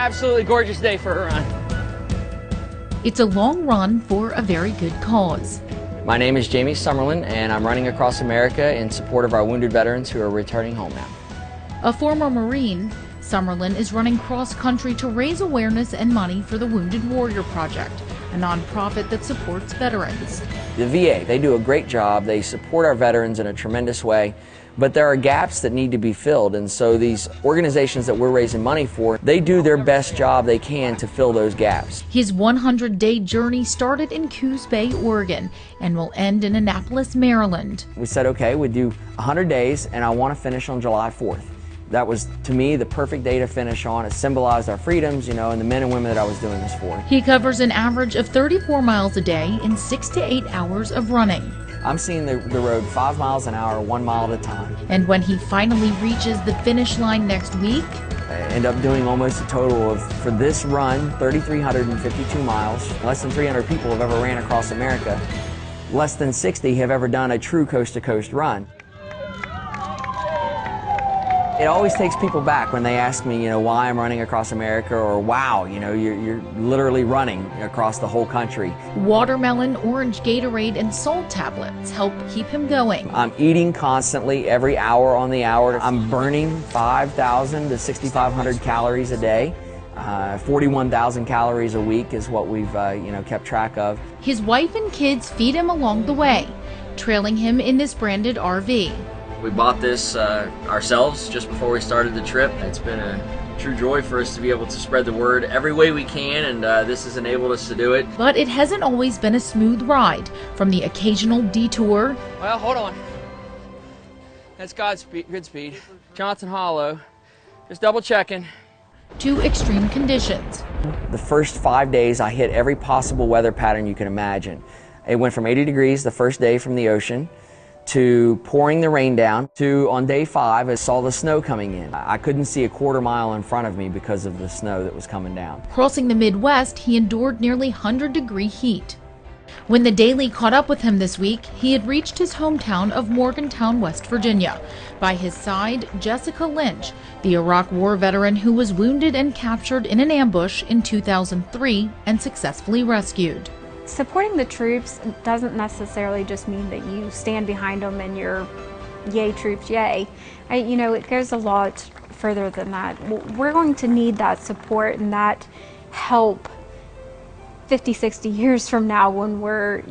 absolutely gorgeous day for a run. It's a long run for a very good cause. My name is Jamie Summerlin, and I'm running across America in support of our wounded veterans who are returning home now. A former Marine, Summerlin is running cross-country to raise awareness and money for the Wounded Warrior Project, a nonprofit that supports veterans. The VA, they do a great job. They support our veterans in a tremendous way, but there are gaps that need to be filled, and so these organizations that we're raising money for, they do their best job they can to fill those gaps. His 100-day journey started in Coos Bay, Oregon, and will end in Annapolis, Maryland. We said, okay, we'd do 100 days, and I want to finish on July 4th. That was, to me, the perfect day to finish on. It symbolized our freedoms, you know, and the men and women that I was doing this for. He covers an average of 34 miles a day in 6 to 8 hours of running. I'm seeing the road 5 miles an hour, 1 mile at a time. And when he finally reaches the finish line next week, I end up doing almost a total of, for this run, 3,352 miles. Less than 300 people have ever ran across America. Less than 60 have ever done a true coast-to-coast run. It always takes people back when they ask me, you know, why I'm running across America, or wow, you know, you're literally running across the whole country. Watermelon, orange Gatorade, and salt tablets help keep him going. I'm eating constantly, every hour on the hour. I'm burning 5,000 to 6,500 calories a day. 41,000 calories a week is what we've, kept track of. His wife and kids feed him along the way, trailing him in this branded RV. We bought this ourselves just before we started the trip. It's been a true joy for us to be able to spread the word every way we can, and this has enabled us to do it. But it hasn't always been a smooth ride, from the occasional detour. Well, hold on. That's good speed. Johnson Hollow. Just double checking. To extreme conditions. The first 5 days I hit every possible weather pattern you can imagine. It went from 80 degrees the first day from the ocean, to pouring the rain down, to on day 5 I saw the snow coming in. I couldn't see a quarter mile in front of me because of the snow that was coming down. Crossing the Midwest, he endured nearly 100-degree heat. When the Daily caught up with him this week, he had reached his hometown of Morgantown, West Virginia. By his side, Jessica Lynch, the Iraq War veteran who was wounded and captured in an ambush in 2003 and successfully rescued. Supporting the troops doesn't necessarily just mean that you stand behind them and you're yay troops, yay. It goes a lot further than that. We're going to need that support and that help 50, 60 years from now when we're,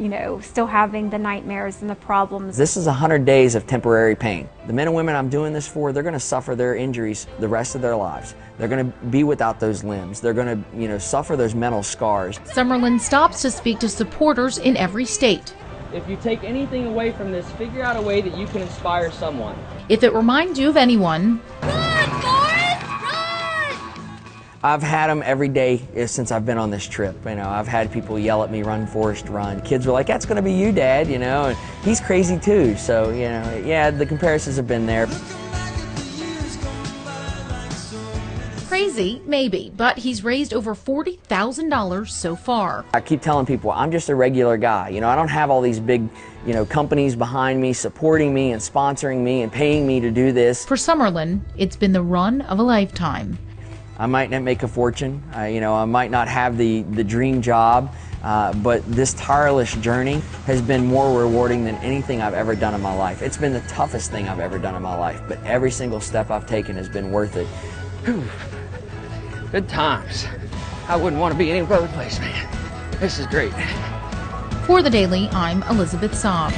still having the nightmares and the problems. This is 100 days of temporary pain. The men and women I'm doing this for, they're going to suffer their injuries the rest of their lives. They're going to be without those limbs. They're going to, suffer those mental scars. Summerlin stops to speak to supporters in every state. If you take anything away from this, figure out a way that you can inspire someone. If it reminds you of anyone, I've had them every day since I've been on this trip. I've had people yell at me, "Run, Forrest, run." Kids were like, "That's going to be you, Dad," and he's crazy too. So, yeah, the comparisons have been there. Crazy, maybe, but he's raised over $40,000 so far. I keep telling people I'm just a regular guy. I don't have all these big, companies behind me, supporting me and sponsoring me and paying me to do this. For Summerlin, it's been the run of a lifetime. I might not make a fortune, I might not have the dream job, but this tireless journey has been more rewarding than anything I've ever done in my life. It's been the toughest thing I've ever done in my life, but every single step I've taken has been worth it. Whew. Good times. I wouldn't want to be any other place, man. This is great. For The Daily, I'm Elizabeth Saab.